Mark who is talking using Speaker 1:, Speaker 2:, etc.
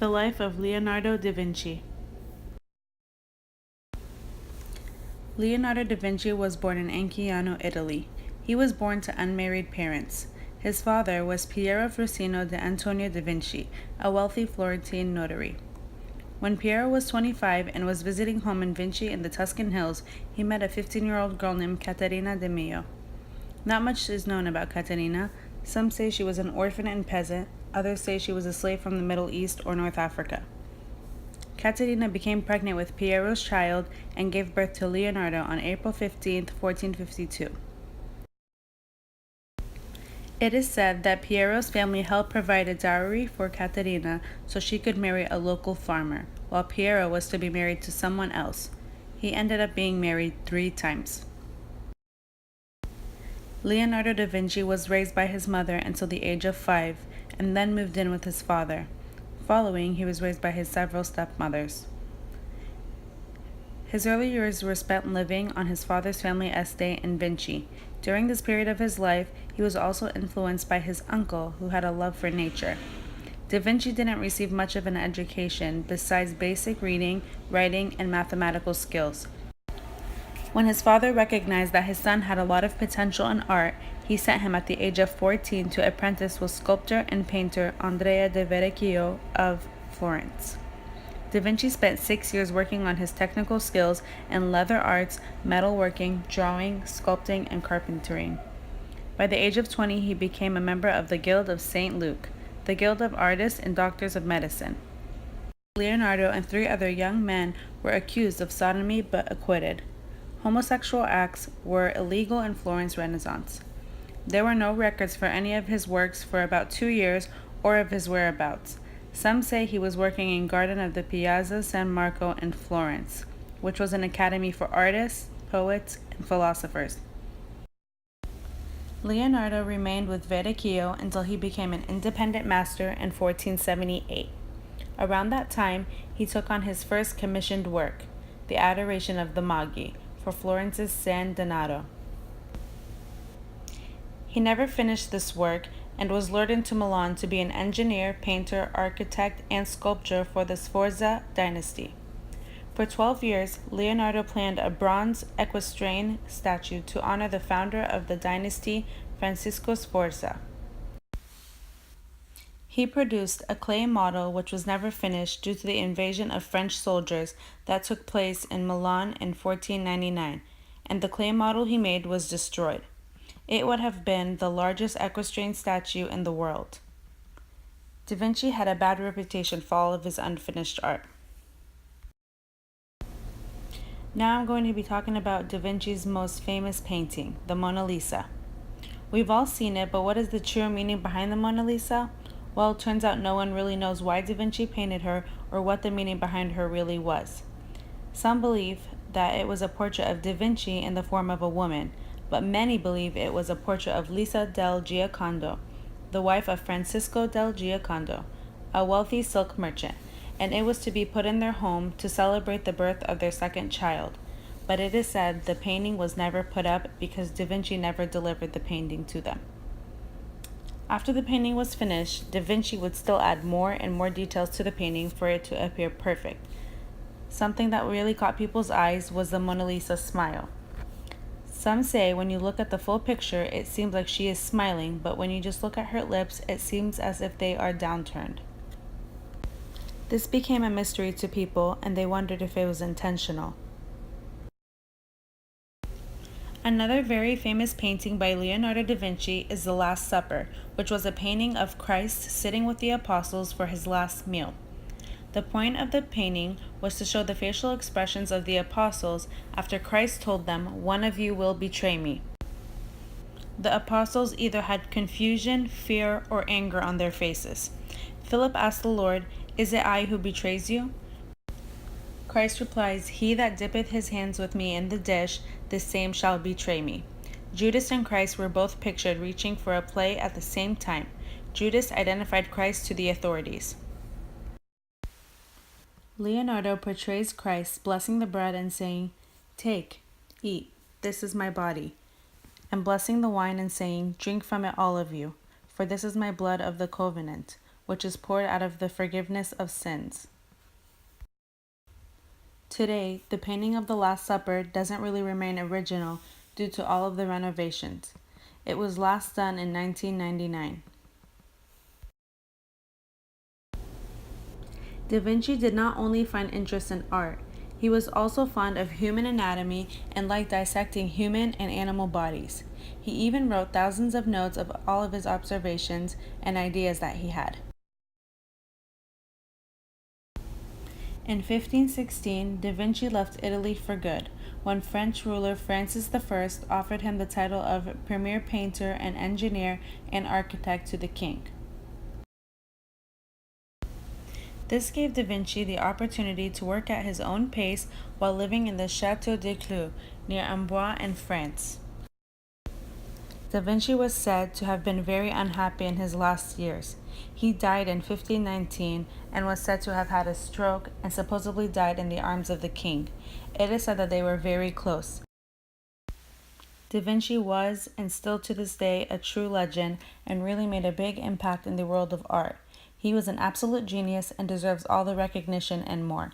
Speaker 1: The life of Leonardo da Vinci. Leonardo da Vinci was born in Anciano, Italy. He was born to unmarried parents. His father was Piero Frusino de Antonio da Vinci, a wealthy Florentine notary. When Piero was 25 and was visiting home in Vinci in the Tuscan hills, he met a 15-year-old girl named Caterina de Meo. Not much is known about Caterina. Some say she was an orphan and peasant, others say she was a slave from the Middle East or North Africa. Caterina became pregnant with Piero's child and gave birth to Leonardo on April 15, 1452. It is said that Piero's family helped provide a dowry for Caterina so she could marry a local farmer, while Piero was to be married to someone else. He ended up being married 3 times. Leonardo da Vinci was raised by his mother until the age of 5 and then moved in with his father. Following, he was raised by his several stepmothers. His early years were spent living on his father's family estate in Vinci. During this period of his life, he was also influenced by his uncle, who had a love for nature. Da Vinci didn't receive much of an education besides basic reading, writing, and mathematical skills. When his father recognized that his son had a lot of potential in art, he sent him at the age of 14 to apprentice with sculptor and painter Andrea de Verrocchio of Florence. Da Vinci spent 6 years working on his technical skills in leather arts, metalworking, drawing, sculpting, and carpentering. By the age of 20, he became a member of the Guild of St. Luke, the guild of artists and doctors of medicine. Leonardo and 3 other young men were accused of sodomy but acquitted. Homosexual acts were illegal in Florence Renaissance. There were no records for any of his works for about 2 years or of his whereabouts. Some say he was working in Garden of the Piazza San Marco in Florence, which was an academy for artists, poets, and philosophers. Leonardo remained with Verrocchio until he became an independent master in 1478. Around that time, he took on his first commissioned work, the Adoration of the Magi, for Florence's San Donato. He never finished this work and was lured into Milan to be an engineer, painter, architect, and sculptor for the Sforza dynasty. For 12 years, Leonardo planned a bronze equestrian statue to honor the founder of the dynasty, Francisco Sforza. He produced a clay model which was never finished due to the invasion of French soldiers that took place in Milan in 1499, and the clay model he made was destroyed. It would have been the largest equestrian statue in the world. Da Vinci had a bad reputation for all of his unfinished art. Now I'm going to be talking about Da Vinci's most famous painting, the Mona Lisa. We've all seen it, but what is the true meaning behind the Mona Lisa? Well, it turns out no one really knows why Da Vinci painted her or what the meaning behind her really was. Some believe that it was a portrait of Da Vinci in the form of a woman, but many believe it was a portrait of Lisa del Giocondo, the wife of Francisco del Giocondo, a wealthy silk merchant, and it was to be put in their home to celebrate the birth of their second child. But it is said the painting was never put up because Da Vinci never delivered the painting to them. After the painting was finished, Da Vinci would still add more and more details to the painting for it to appear perfect. Something that really caught people's eyes was the Mona Lisa's smile. Some say when you look at the full picture, it seems like she is smiling, but when you just look at her lips, it seems as if they are downturned. This became a mystery to people, and they wondered if it was intentional. Another very famous painting by Leonardo da Vinci is The Last Supper, which was a painting of Christ sitting with the apostles for his last meal. The point of the painting was to show the facial expressions of the apostles after Christ told them, "One of you will betray me." The apostles either had confusion, fear, or anger on their faces. Philip asked the Lord, "Is it I who betrays you?" Christ replies, "He that dippeth his hands with me in the dish, the same shall betray me." Judas and Christ were both pictured reaching for a plate at the same time. Judas identified Christ to the authorities. Leonardo portrays Christ blessing the bread and saying, "Take, eat, this is my body," and blessing the wine and saying, "Drink from it all of you, for this is my blood of the covenant, which is poured out of the forgiveness of sins. Today, the painting of the Last Supper doesn't really remain original due to all of the renovations. It was last done in 1999. Da Vinci did not only find interest in art, he was also fond of human anatomy and liked dissecting human and animal bodies. He even wrote thousands of notes of all of his observations and ideas that he had. In 1516, Da Vinci left Italy for good, when French ruler Francis I offered him the title of premier painter and engineer and architect to the king. This gave Da Vinci the opportunity to work at his own pace while living in the Château de Clous, near Amboise in France. Da Vinci was said to have been very unhappy in his last years. He died in 1519 and was said to have had a stroke and supposedly died in the arms of the king. It is said that they were very close. Da Vinci was, and still to this day, a true legend and really made a big impact in the world of art. He was an absolute genius and deserves all the recognition and more.